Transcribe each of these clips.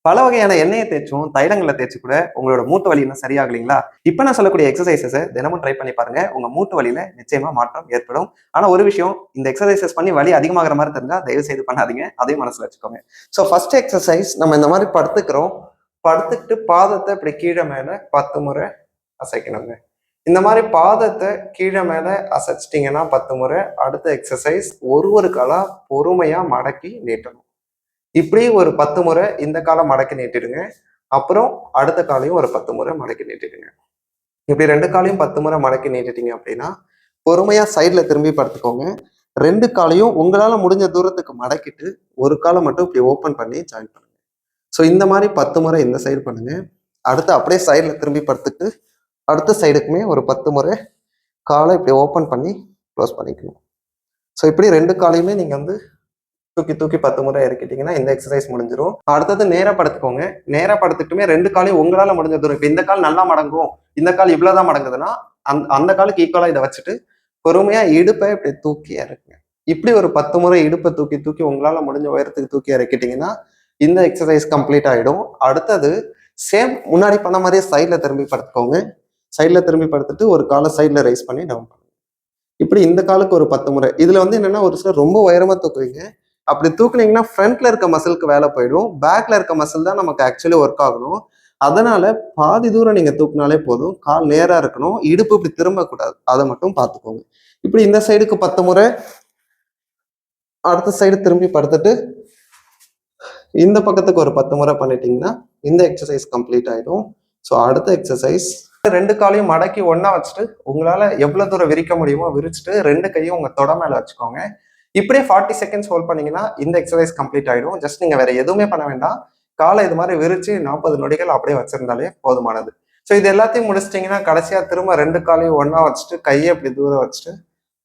பல வகையான எண்ணெயை தேய்ச்சும் தைலங்களை தேய்ச்சி கூட உங்களோட மூட்டு வலி இன்னும் சரியாகலைங்களா? இப்ப நான் சொல்லக்கூடிய எக்ஸசைசஸை தினமும் ட்ரை பண்ணி பாருங்க. உங்க மூட்டு வலியில நிச்சயமா மாற்றம் ஏற்படும். ஆனா ஒரு விஷயம், இந்த எக்ஸசைசஸ் பண்ணி வலி அதிகமாகிற மாதிரி தெரிஞ்சா தயவு செய்து பண்ணாதீங்க. அதையும் மனசுல வச்சுக்கோங்க. ஸோ ஃபர்ஸ்ட் எக்ஸசைஸ், நம்ம இந்த மாதிரி படுத்துக்கிறோம். படுத்துக்கிட்டு பாதத்தை இப்படி கீழே மேல 10 முறை அசைக்கணுங்க. இந்த மாதிரி பாதத்தை கீழே மேல அசைச்சிட்டிங்கன்னா 10 முறை. அடுத்த எக்ஸசைஸ், ஒரு காலா பொறுமையா மடக்கி நீட்டணும். இப்படி ஒரு 10 முறை இந்த காலம் மடக்கி நீட்டிடுங்க. அப்புறம் அடுத்த காலையும் ஒரு 10 முறை மடக்கி நீட்டிடுங்க. இப்படி 2 காலையும் 10 முறை மடக்கி நீட்டிட்டீங்க அப்படின்னா, பொறுமையா சைட்ல திரும்பி படுத்துக்கோங்க. 2 காலையும் உங்களால முடிஞ்ச தூரத்துக்கு மடக்கிட்டு, ஒரு காலை மட்டும் இப்படி ஓப்பன் பண்ணி ஜாயின் பண்ணுங்க. ஸோ இந்த மாதிரி 10 முறை இந்த சைடு பண்ணுங்க. அடுத்து அப்படியே சைட்ல திரும்பி படுத்துட்டு, அடுத்த சைடுக்குமே ஒரு 10 முறை காலை இப்படி ஓப்பன் பண்ணி க்ளோஸ் பண்ணிக்கணும். ஸோ இப்படி 2 காலையுமே நீங்க தூக்கி தூக்கி 10 முறை இறக்கிட்டீங்கன்னா இந்த எக்ஸசைஸ் முடிஞ்சிடும். அடுத்தது நேரா படுத்துக்கோங்க. நேரா படுத்துக்கிட்டுமே 2 காலையும் உங்களால முடிஞ்ச தூரம், இப்போ இந்த கால் நல்லா மடங்கும், இந்த கால் இவ்வளவுதான் மடங்குதுன்னா அந்த காலுக்கு ஈக்குவலா இதை வச்சுட்டு பொறுமையா இடுப்பை இப்படி தூக்கி இறக்குங்க. இப்படி ஒரு 10 முறை இடுப்பை தூக்கி தூக்கி உங்களால முடிஞ்ச உயரத்துக்கு தூக்கி இறக்கிட்டீங்கன்னா இந்த எக்ஸசைஸ் கம்ப்ளீட் ஆயிடும். அடுத்தது சேம் முன்னாடி பண்ண மாதிரியே சைட்ல திரும்பி படுத்துக்கோங்க. சைட்ல திரும்பி படுத்துட்டு ஒரு காலை சைட்ல ரைஸ் பண்ணி டவுன் பண்ணுங்க. இப்படி இந்த காலுக்கு ஒரு 10 முறை. இதுல என்னன்னா, ஒரு சிலர் ரொம்ப உயரமா தூக்குவீங்க. அப்படி தூக்குனீங்கன்னா ஃப்ரண்ட்ல இருக்க மசிலுக்கு வேலை போயிடும். பேக்ல இருக்க மசில் தான் நமக்கு ஆக்சுவலி ஒர்க் ஆகணும். அதனால பாதி தூரம் நீங்க தூக்குனாலே போதும். கால் நேரா இருக்கணும். இடுப்பு இப்படி திரும்பக்கூடாது. அதை மட்டும் பார்த்துக்கோங்க. இப்படி இந்த சைடுக்கு 10 முறை, அடுத்த சைடு திரும்பி படுத்துட்டு இந்த பக்கத்துக்கு ஒரு 10 முறை பண்ணிட்டீங்கன்னா இந்த எக்ஸசைஸ் கம்ப்ளீட் ஆயிடும். ஸோ அடுத்த எக்ஸசைஸ், 2 காலையும் மடக்கி ஒன்னா வச்சுட்டு உங்களால எவ்வளவு தூரம் விரிக்க முடியுமோ விரிச்சுட்டு 2 கையும் உங்க தொட மேல வச்சுக்கோங்க. இப்படியே 40 செகண்ட்ஸ் ஹோல்ட் பண்ணீங்கன்னா இந்த எக்ஸசைஸ் கம்ப்ளீட் ஆயிடும். ஜஸ்ட் நீங்க வேற எதுவுமே பண்ண வேண்டாம். காலை இது மாதிரி விரிச்சு 40 நொடிகள் அப்படியே வச்சிருந்தாலே போதுமானது. ஸோ இது எல்லாத்தையும் முடிச்சிட்டிங்கன்னா கடைசியா திரும்ப 2 காலையும் ஒன்னா வச்சுட்டு கையை இப்படி தூரம் வச்சுட்டு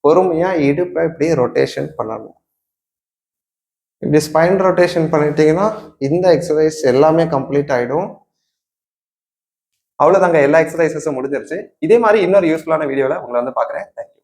பொறுமையா இடுப்பை இப்படி ரொட்டேஷன் பண்ணணும். இப்படி ஸ்பைன் ரொட்டேஷன் பண்ணிட்டீங்கன்னா இந்த எக்ஸசைஸ் எல்லாமே கம்ப்ளீட் ஆயிடும். அவ்வளவுதாங்க, எல்லா எக்ஸசைசஸும் முடிஞ்சிருச்சு. இதே மாதிரி இன்னொரு யூஸ்ஃபுல்லான வீடியோல உங்களை பாக்குறேன். தேங்க்யூ.